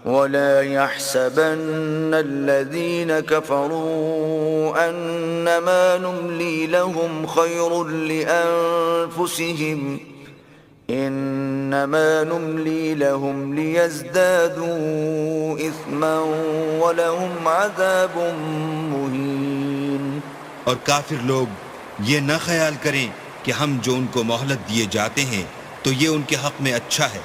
ولا يحسبن الذين كفروا أنما نملي لهم خير لأنفسهم إنما نملي لهم ليزدادوا إثما ولهم عذاب مهين۔ اور کافر لوگ یہ نہ خیال کریں کہ ہم جو ان کو مہلت دیے جاتے ہیں تو یہ ان کے حق میں اچھا ہے،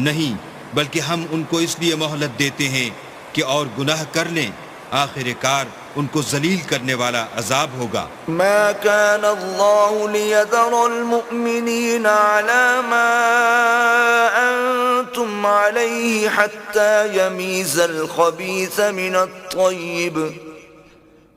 نہیں، بلکہ ہم ان کو اس لیے مہلت دیتے ہیں کہ اور گناہ کر لیں، آخر کار ان کو ذلیل کرنے والا عذاب ہوگا۔ ما كان الله ليذر المؤمنين على ما أنتم عليه حتى يميز الخبيث من الطيب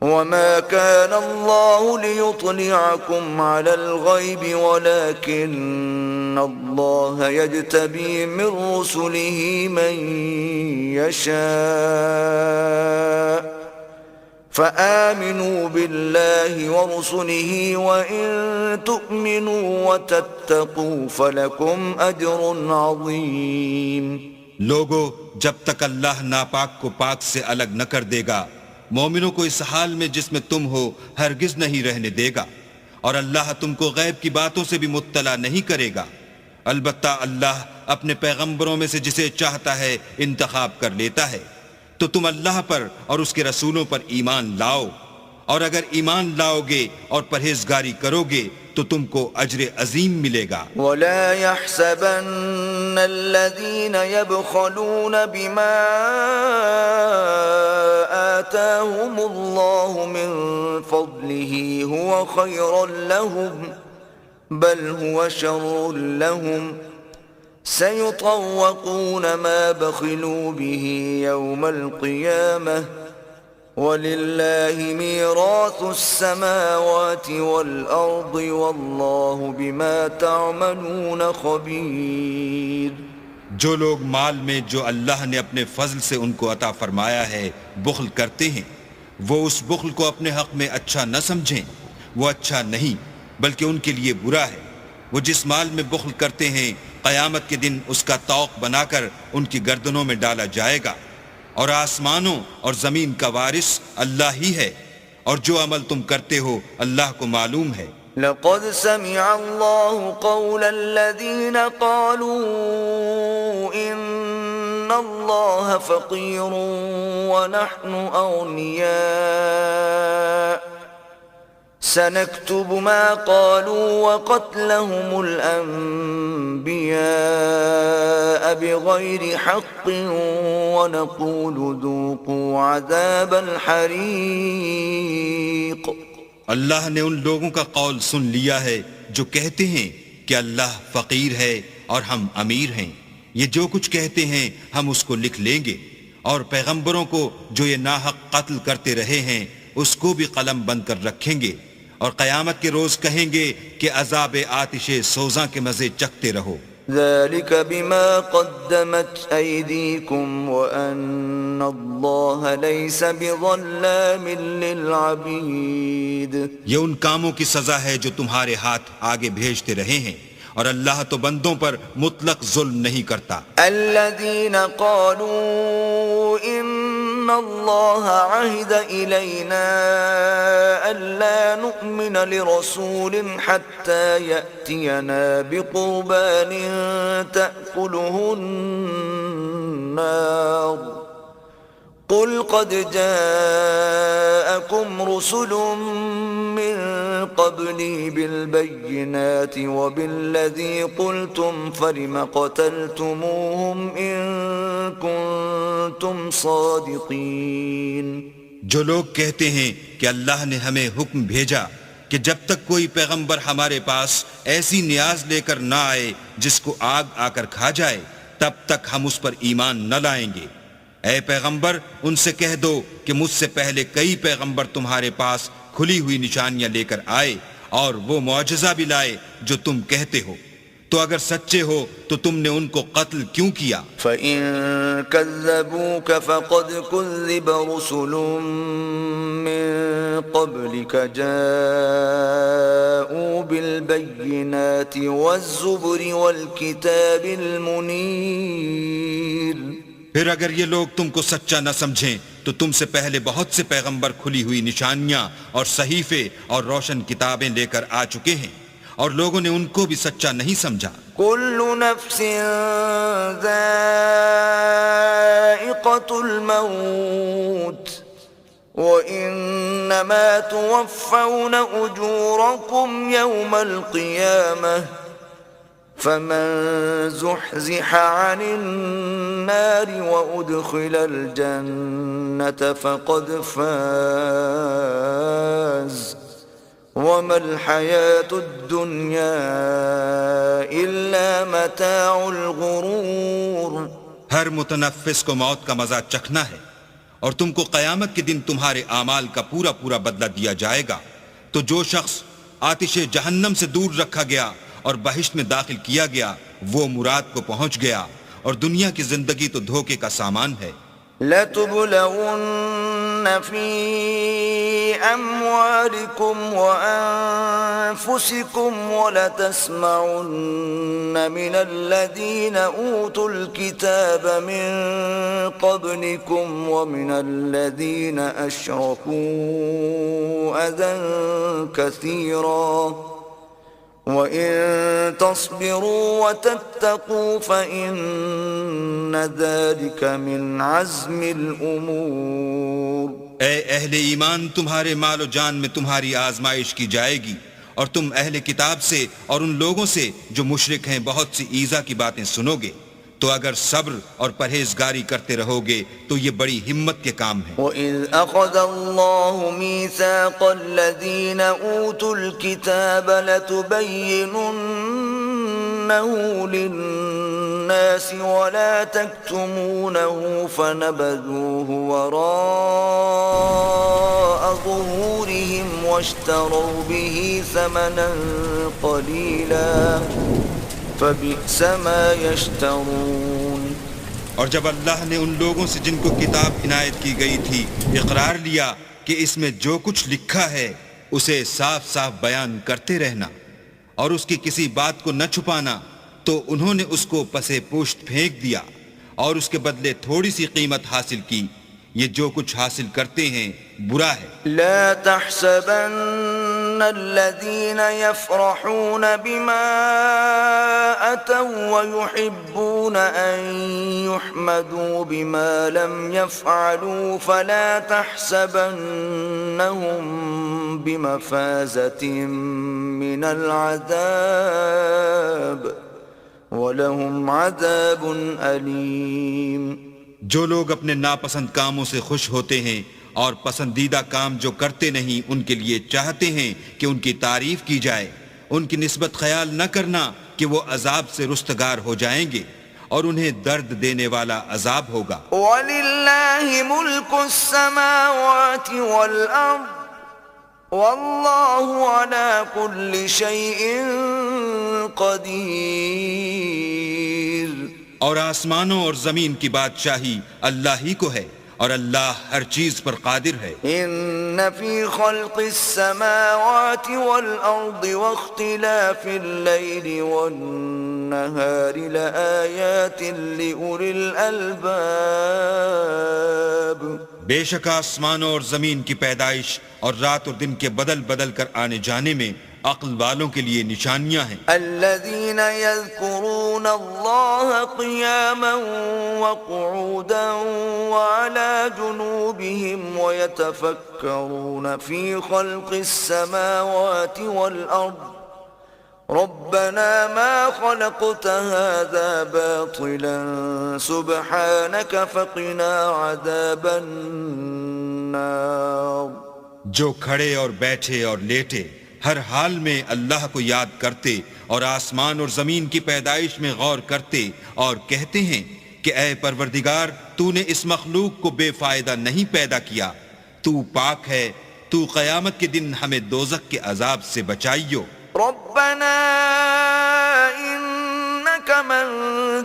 وما كان الله ليطلعكم على الغيب ولكن الله يجتبي من رسله من يشاء فآمنوا بالله ورسله وإن تؤمنوا وتتقوا فلكم أجر عظيم۔ لوگو، جب تک اللہ ناپاک کو پاک سے الگ نہ کر دے گا، مومنوں کو اس حال میں جس میں تم ہو ہرگز نہیں رہنے دے گا، اور اللہ تم کو غیب کی باتوں سے بھی مطلع نہیں کرے گا۔ البتہ اللہ اپنے پیغمبروں میں سے جسے چاہتا ہے انتخاب کر لیتا ہے، تو تم اللہ پر اور اس کے رسولوں پر ایمان لاؤ، اور اگر ایمان لاؤ گے اور پرہیزگاری کرو گے تو تم کو اجر عظیم ملے گا۔ ولا يحسبن الذين يبخلون بما آتاهم الله من فضله هو خيرا لهم بل هو شر لهم سيطوقون ما بخلوا به يوم القيامة وَلِلَّهِ مِيرَاثُ السَّمَاوَاتِ وَالْأَرْضِ وَاللَّهُ بِمَا تَعْمَلُونَ خَبِيرٌ۔ جو لوگ مال میں جو اللہ نے اپنے فضل سے ان کو عطا فرمایا ہے بخل کرتے ہیں، وہ اس بخل کو اپنے حق میں اچھا نہ سمجھیں، وہ اچھا نہیں بلکہ ان کے لیے برا ہے۔ وہ جس مال میں بخل کرتے ہیں قیامت کے دن اس کا طوق بنا کر ان کی گردنوں میں ڈالا جائے گا، اور آسمانوں اور زمین کا وارث اللہ ہی ہے، اور جو عمل تم کرتے ہو اللہ کو معلوم ہے۔ لقد سمع الله قول الذين قالوا إن الله فقير ونحن أغنياء سنكتب ما قالوا وقتلهم الأنبياء بغير حق ونقول ذوقوا عذاب الحريق۔ اللہ نے ان لوگوں کا قول سن لیا ہے جو کہتے ہیں کہ اللہ فقیر ہے اور ہم امیر ہیں، یہ جو کچھ کہتے ہیں ہم اس کو لکھ لیں گے، اور پیغمبروں کو جو یہ ناحق قتل کرتے رہے ہیں اس کو بھی قلم بند کر رکھیں گے، اور قیامت کے روز کہیں گے کہ عذاب آتش سوزاں کے مزے چکھتے رہو۔ ذلك بما قدمت أيديكم وأن الله ليس بظلام للعبيد۔ یہ ان کاموں کی سزا ہے جو تمہارے ہاتھ آگے بھیجتے رہے ہیں، اور اللہ تو بندوں پر مطلق ظلم نہیں کرتا۔ الذين قالوا إن الله عهد إلينا ألا نؤمن لرسول حتى يأتينا بقربان تأكله النار قل قد جاءكم رسل من قبلي بالبينات وبالذي قلتم فلم قتلتموهم إن كنتم صادقين۔ جو لوگ کہتے ہیں کہ اللہ نے ہمیں حکم بھیجا کہ جب تک کوئی پیغمبر ہمارے پاس ایسی نیاز لے کر نہ آئے جس کو آگ آ کر کھا جائے تب تک ہم اس پر ایمان نہ لائیں گے۔ اے پیغمبر ان سے کہہ دو کہ مجھ سے پہلے کئی پیغمبر تمہارے پاس کھلی ہوئی نشانیاں لے کر آئے اور وہ معجزہ بھی لائے جو تم کہتے ہو، تو اگر سچے ہو تو تم نے ان کو قتل کیوں کیا؟ فَإِن كَذَّبُوكَ فَقَدْ كُذِّبَ رُسُلٌ مِّن قَبْلِكَ جَاءُوا بِالْبَيِّنَاتِ وَالزُّبُرِ وَالْكِتَابِ الْمُنِيرِ۔ پھر اگر یہ لوگ تم کو سچا نہ سمجھیں تو تم سے پہلے بہت سے پیغمبر کھلی ہوئی نشانیاں اور صحیفے اور روشن کتابیں لے کر آ چکے ہیں، اور لوگوں نے ان کو بھی سچا نہیں سمجھا۔ كل نفس ذائقة الموت وإنما توفون أجوركم يوم القيامة فمن زحزح عن النار وأدخل الجنة فقد فاز وما الحياة الدنيا إلا متاع الغرور۔ ہر متنفس کو موت کا مزہ چکھنا ہے، اور تم کو قیامت کے دن تمہارے اعمال کا پورا پورا بدلہ دیا جائے گا۔ تو جو شخص آتش جہنم سے دور رکھا گیا اور بہشت میں داخل کیا گیا وہ مراد کو پہنچ گیا، اور دنیا کی زندگی تو دھوکے کا سامان ہے۔ لَتُبْلَوُنَّ فِي أَمْوَالِكُمْ وَأَنفُسِكُمْ وَلَتَسْمَعُنَّ مِنَ الَّذِينَ أُوتُوا الْكِتَابَ مِنْ قَبْلِكُمْ وَمِنَ الَّذِينَ أَشْرَكُوا أَذًى كَثِيرًا وَإِن تَصْبِرُوا وَتَتَّقُوا فَإِنَّ ذَلِكَ مِنْ عَزْمِ الْأُمُورِ۔ اے اہل ایمان، تمہارے مال و جان میں تمہاری آزمائش کی جائے گی، اور تم اہل کتاب سے اور ان لوگوں سے جو مشرک ہیں بہت سی ایذا کی باتیں سنو گے، تو اگر صبر اور پرہیزگاری کرتے رہو گے تو یہ بڑی ہمت کے کام ہے۔ وَإِذْ أَخَذَ اللَّهُ مِيثَاقَ الَّذِينَ أُوتُوا الْكِتَابَ لَتُبَيِّنُنَّهُ لِلنَّاسِ وَلَا تَكْتُمُونَهُ فَنَبَذُوهُ وَرَاءَ ظُهُورِهِمْ وَاشْتَرَوْا بِهِ ثَمَنًا قَلِيلًا فَبِئْسَ مَا يَشْتَرُونَ۔ اور جب اللہ نے ان لوگوں سے جن کو کتاب عنایت کی گئی تھی اقرار لیا کہ اس میں جو کچھ لکھا ہے اسے صاف صاف بیان کرتے رہنا اور اس کی کسی بات کو نہ چھپانا، تو انہوں نے اس کو پسے پشت پھینک دیا اور اس کے بدلے تھوڑی سی قیمت حاصل کی۔ یہ جو کچھ حاصل کرتے ہیں برا ہے۔ لا تحسبن الذين يفرحون بما أتوا ويحبون أن يحمدوا بما لم يفعلوا فلا تحسبنهم بمفازة من العذاب وَلَهُمْ عَذَابٌ أَلِيمٌ۔ جو لوگ اپنے ناپسند کاموں سے خوش ہوتے ہیں اور پسندیدہ کام جو کرتے نہیں ان کے لیے چاہتے ہیں کہ ان کی تعریف کی جائے، ان کی نسبت خیال نہ کرنا کہ وہ عذاب سے رستگار ہو جائیں گے اور انہیں درد دینے والا عذاب ہوگا۔ وَلِلَّهِ مُلْكُ السَّمَاوَاتِ وَالْأَرْضِ وَاللَّهُ عَلَى كُلِّ شَيْءٍ قَدِيرٌ۔ اور آسمانوں اور زمین کی بادشاہی اللہ ہی کو ہے اور اللہ ہر چیز پر قادر ہے۔ ان فی خلق السماوات والارض واختلاف الليل والنهار لآیات لأولی الالباب۔ بے شک آسمانوں اور زمین کی پیدائش اور رات اور دن کے بدل بدل کر آنے جانے میں عقل والوں کے لیے نشانیاں ہیں۔ الذين يذكرون الله قياما وقعودا وعلى جنوبهم ويتفكرون في خلق السماوات والأرض ربنا ما خلقت هذا باطلا سبحانك فقنا عذاب النار۔ جو کھڑے اور بیٹھے اور لیٹے ہر حال میں اللہ کو یاد کرتے اور آسمان اور زمین کی پیدائش میں غور کرتے اور کہتے ہیں کہ اے پروردگار، تو نے اس مخلوق کو بے فائدہ نہیں پیدا کیا، تو پاک ہے، تو قیامت کے دن ہمیں دوزخ کے عذاب سے بچائیو۔ ربنا انك من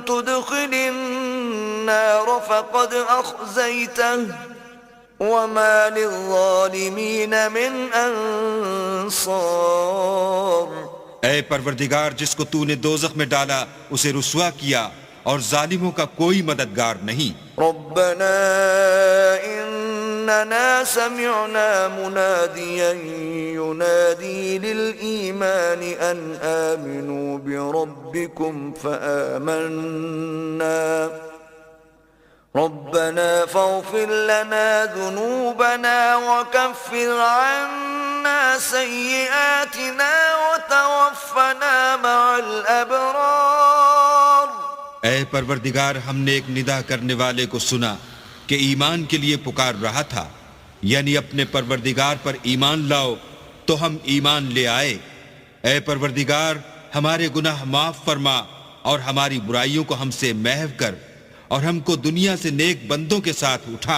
تدخل النار فقد اخزيته وما للظالمین من انصار۔ اے پروردگار، جس کو تو نے دوزخ میں ڈالا اسے رسوا کیا اور ظالموں کا کوئی مددگار نہیں۔ ربنا إننا سمعنا مناديا ينادي للإيمان أن آمنوا بربكم فآمنا ربنا فاغفر لنا ذنوبنا وكفر عنا سيئاتنا وتوفنا مع الأبرار۔ اے پروردگار، ہم نے ایک ندا کرنے والے کو سنا کہ ایمان کے لیے پکار رہا تھا، یعنی اپنے پروردگار پر ایمان لاؤ، تو ہم ایمان لے آئے۔ اے پروردگار، ہمارے گناہ معاف فرما اور ہماری برائیوں کو ہم سے محو کر، اور ہم کو دنیا سے نیک بندوں کے ساتھ اٹھا۔